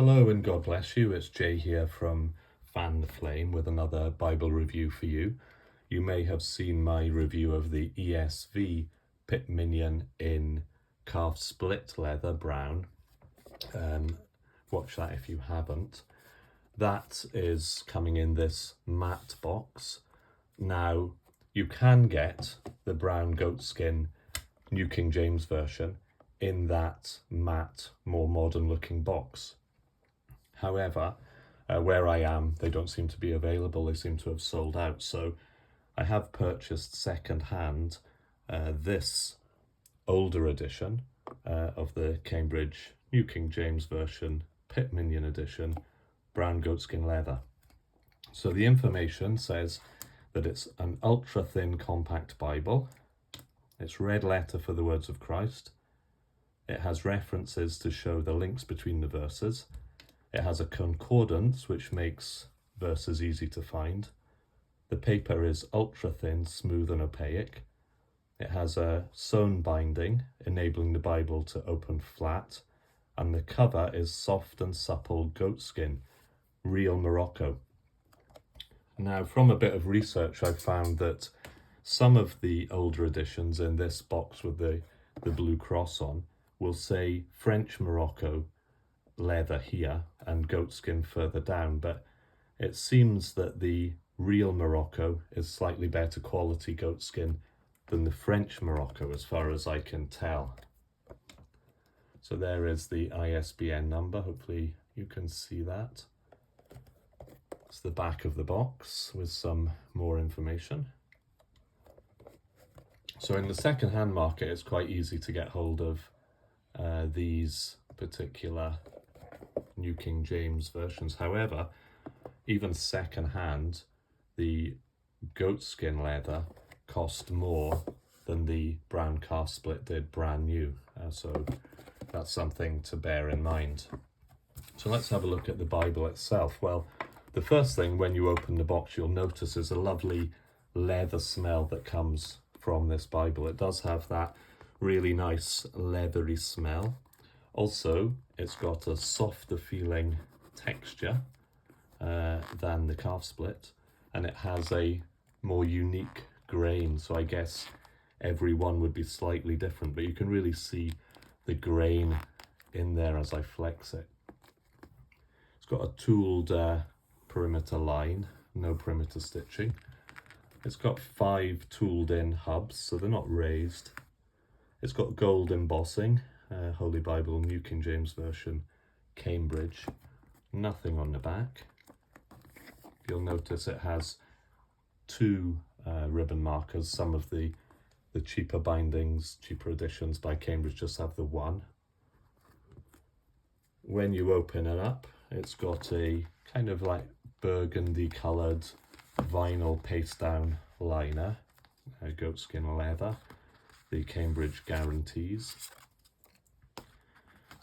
Hello and God bless you. It's Jay here from Fan the Flame with another Bible review for you. You may have seen my review of the ESV Pitt Minion in calf split leather brown. Watch that if you haven't. That is coming in this matte box. Now, you can get the brown goatskin New King James Version in that matte, more modern looking box. However, where I am, they don't seem to be available. They seem to have sold out. So I have purchased second-hand this older edition of the Cambridge New King James Version Pitt Minion edition, brown goatskin leather. So the information says that it's an ultra-thin compact Bible. It's red letter for the words of Christ. It has references to show the links between the verses. It has a concordance, which makes verses easy to find. The paper is ultra-thin, smooth and opaque. It has a sewn binding, enabling the Bible to open flat. And the cover is soft and supple goatskin, real Morocco. Now, from a bit of research, I found that some of the older editions in this box with the blue cross on will say French Morocco leather here and goatskin further down, but it seems that the real Morocco is slightly better quality goatskin than the French Morocco as far as I can tell. So there is the ISBN number, hopefully you can see that. It's the back of the box with some more information. So in the second-hand market, it's quite easy to get hold of these particular New King James versions. However, even second-hand, the goatskin leather cost more than the brown calf split did brand new. So that's something to bear in mind. So let's have a look at the Bible itself. Well, the first thing when you open the box you'll notice is a lovely leather smell that comes from this Bible. It does have that really nice leathery smell. Also, it's got a softer feeling texture than the calf split, and it has a more unique grain. So I guess every one would be slightly different, but you can really see the grain in there as I flex it. It's got a tooled perimeter line, no perimeter stitching. It's got 5 tooled in hubs, so they're not raised. It's got gold embossing, Holy Bible, New King James Version, Cambridge. Nothing on the back. You'll notice it has 2 ribbon markers. Some of the cheaper bindings, cheaper editions by Cambridge just have the 1. When you open it up, it's got a kind of like burgundy coloured vinyl paste down liner, goatskin leather, the Cambridge guarantees.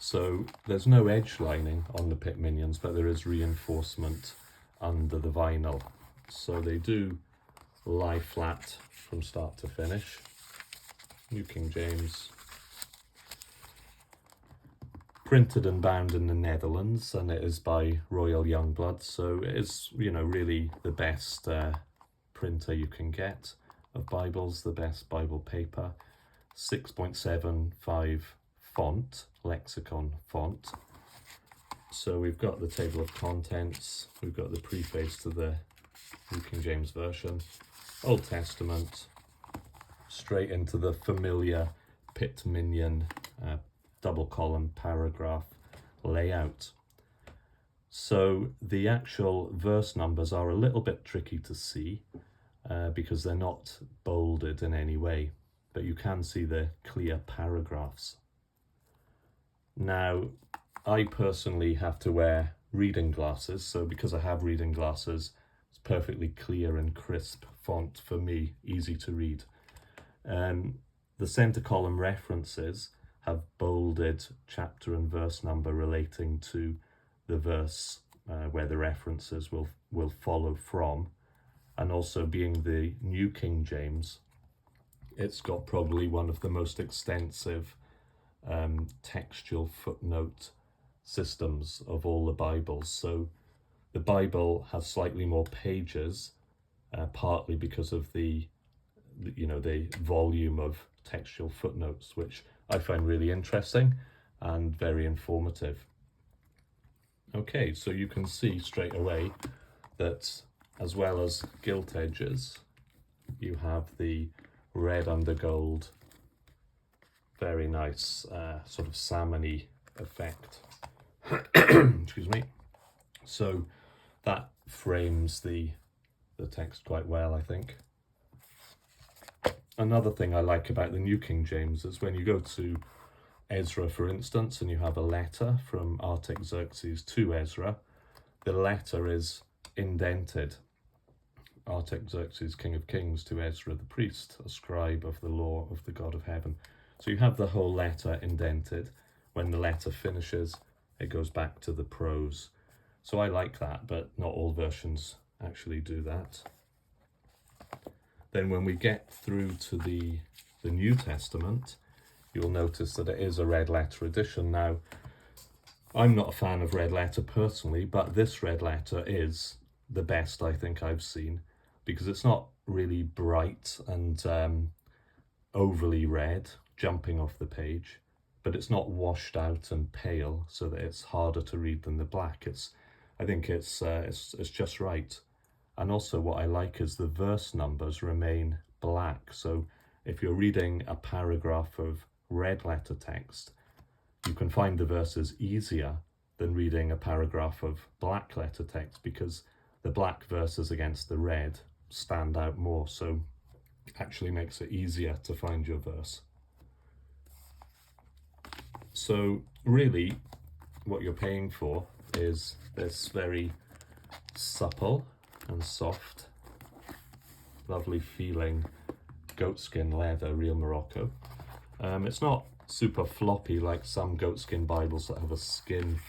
So there's no edge lining on the Pitt Minions, but there is reinforcement under the vinyl. So they do lie flat from start to finish. New King James. Printed and bound in the Netherlands, and it is by Royal Youngblood, so it is, really the best printer you can get of Bibles, the best Bible paper. 6.75 font, lexicon font. So we've got the table of contents, we've got the preface to the New King James Version, Old Testament, straight into the familiar Pitt Minion double column paragraph layout. So the actual verse numbers are a little bit tricky to see because they're not bolded in any way, but you can see the clear paragraphs. Now, I personally have to wear reading glasses, so because I have reading glasses, it's perfectly clear and crisp font for me, easy to read. The center column references have bolded chapter and verse number relating to the verse where the references will follow from, and also being the New King James, it's got probably one of the most extensive textual footnote systems of all the Bibles. So the Bible has slightly more pages, partly because of the volume of textual footnotes, which I find really interesting and very informative. Okay, so you can see straight away that as well as gilt edges, you have the red under gold, very nice sort of salmon-y effect. Excuse me. So that frames the text quite well, I think. Another thing I like about the New King James is when you go to Ezra, for instance, and you have a letter from Artaxerxes to Ezra, the letter is indented. Artaxerxes, King of Kings, to Ezra the priest, a scribe of the law of the God of heaven. So you have the whole letter indented. When the letter finishes, it goes back to the prose. So I like that, but not all versions actually do that. Then when we get through to the New Testament, you'll notice that it is a red letter edition. Now, I'm not a fan of red letter personally, but this red letter is the best I think I've seen, because it's not really bright and overly red, jumping off the page, but it's not washed out and pale so that it's harder to read than the black. I think it's just right. And also what I like is the verse numbers remain black. So if you're reading a paragraph of red letter text, you can find the verses easier than reading a paragraph of black letter text, because the black verses against the red stand out more. So it actually makes it easier to find your verse. So really what you're paying for is this very supple and soft, lovely feeling goatskin leather, real Morocco. It's not super floppy like some goatskin Bibles that have a skin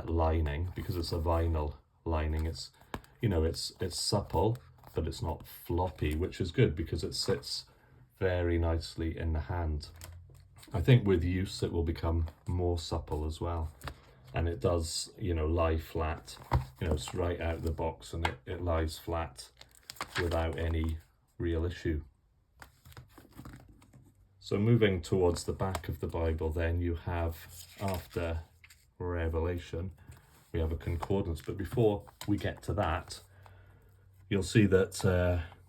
lining, because it's a vinyl lining. It's supple, but it's not floppy, which is good because it sits very nicely in the hand. I think with use it will become more supple as well, and it does lie flat. It's right out of the box, and it lies flat without any real issue. So moving towards the back of the Bible, then you have, after Revelation, we have a concordance. But before we get to that, you'll see that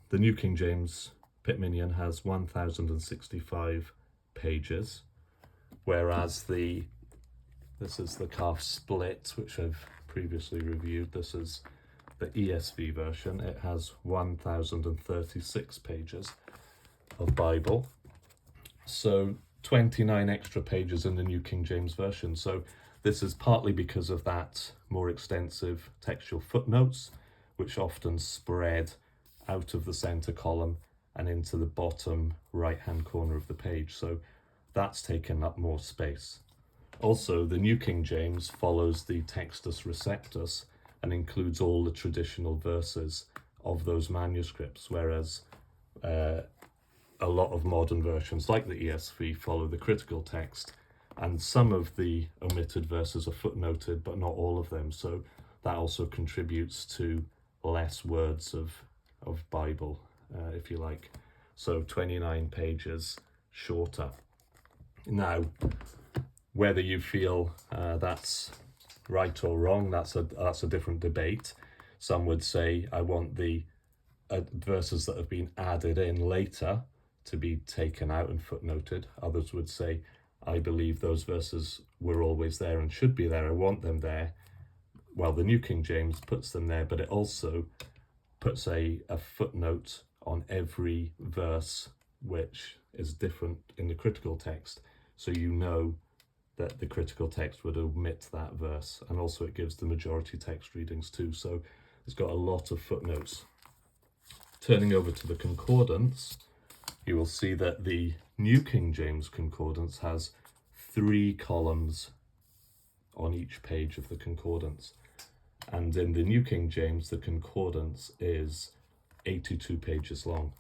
the New King James Pitt Minion has 1065 pages, whereas this is the calf split, which I've previously reviewed. This is the ESV version. It has 1036 pages of Bible. So 29 extra pages in the New King James Version. So this is partly because of that more extensive textual footnotes, which often spread out of the center column and into the bottom right-hand corner of the page. So that's taken up more space. Also, the New King James follows the Textus Receptus and includes all the traditional verses of those manuscripts, whereas a lot of modern versions, like the ESV, follow the critical text, and some of the omitted verses are footnoted, but not all of them. So that also contributes to less words of Bible, if you like. So 29 pages shorter. Now, whether you feel that's right or wrong, that's a different debate. Some would say, I want the verses that have been added in later to be taken out and footnoted. Others would say, I believe those verses were always there and should be there. I want them there. Well, the New King James puts them there, but it also puts a footnote on every verse which is different in the critical text. So you know that the critical text would omit that verse, and also it gives the majority text readings too. So it's got a lot of footnotes. Turning over to the concordance, you will see that the New King James concordance has 3 columns on each page of the concordance. And in the New King James, the concordance is 82 pages long.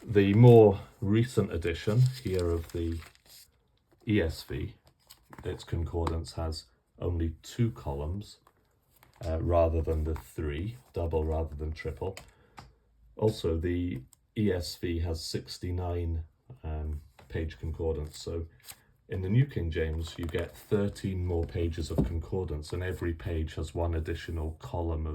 The more recent edition here of the ESV its concordance has only 2 columns rather than the 3, double rather than triple. Also, the ESV has 69 page concordance, so in the New King James you get 13 more pages of concordance, and every page has 1 additional column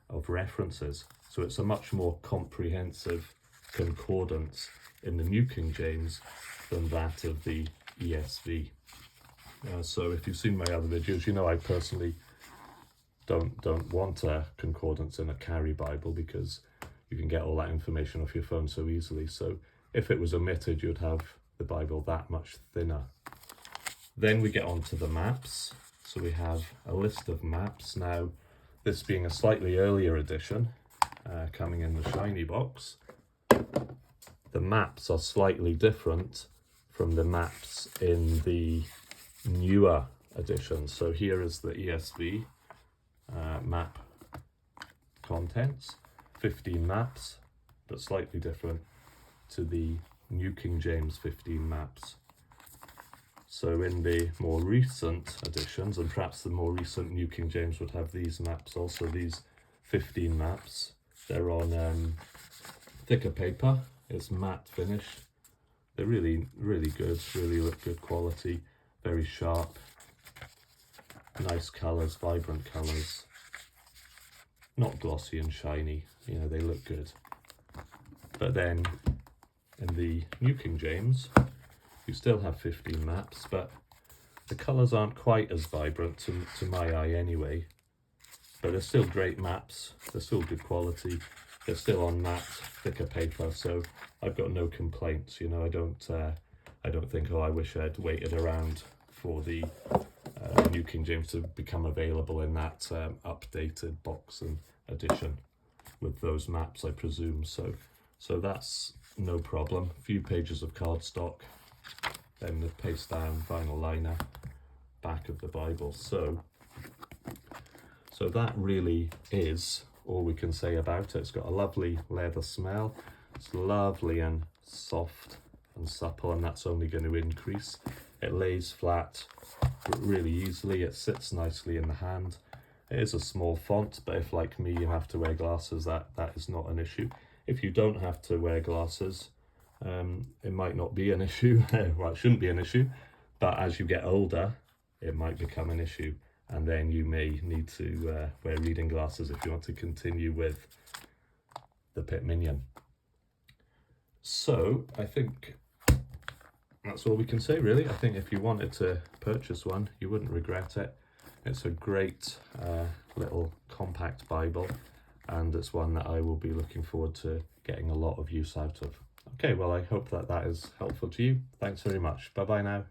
of references. So it's a much more comprehensive concordance in the New King James than that of the ESV. So if you've seen my other videos, you know I personally don't want a concordance in a carry Bible, because you can get all that information off your phone so easily. So if it was omitted, you'd have the Bible that much thinner. Then we get on to the maps. So we have a list of maps. Now, this being a slightly earlier edition, coming in the shiny box, the maps are slightly different from the maps in the newer edition. So here is the ESV map contents, 15 maps, but slightly different to the New King James 15 maps. So in the more recent editions, and perhaps the more recent New King James would have these maps also, these 15 maps. They're on thicker paper, it's matte finish. They're really, really good, really look good quality, very sharp, nice colours, vibrant colours. Not glossy and shiny, you know, they look good. But then in the New King James, you still have 15 maps, but the colours aren't quite as vibrant to my eye anyway. But they're still great maps, they're still good quality, they're still on matte, thicker paper, so I've got no complaints. You know, I don't think, oh, I wish I'd waited around for the New King James to become available in that updated box and edition with those maps, I presume. So that's no problem. A few pages of cardstock, then the paste down vinyl liner, back of the Bible. So that really is all we can say about it. It's got a lovely leather smell. It's lovely and soft and supple, and that's only going to increase. It lays flat really easily. It sits nicely in the hand. It is a small font, but if, like me, you have to wear glasses, that is not an issue. If you don't have to wear glasses, it might not be an issue. Well, it shouldn't be an issue, but as you get older, it might become an issue, and then you may need to wear reading glasses if you want to continue with the Pitt Minion. So I think that's all we can say, really. I think if you wanted to purchase one, you wouldn't regret it. It's a great little compact Bible, and it's one that I will be looking forward to getting a lot of use out of. Okay, well, I hope that is helpful to you. Thanks very much. Bye-bye now.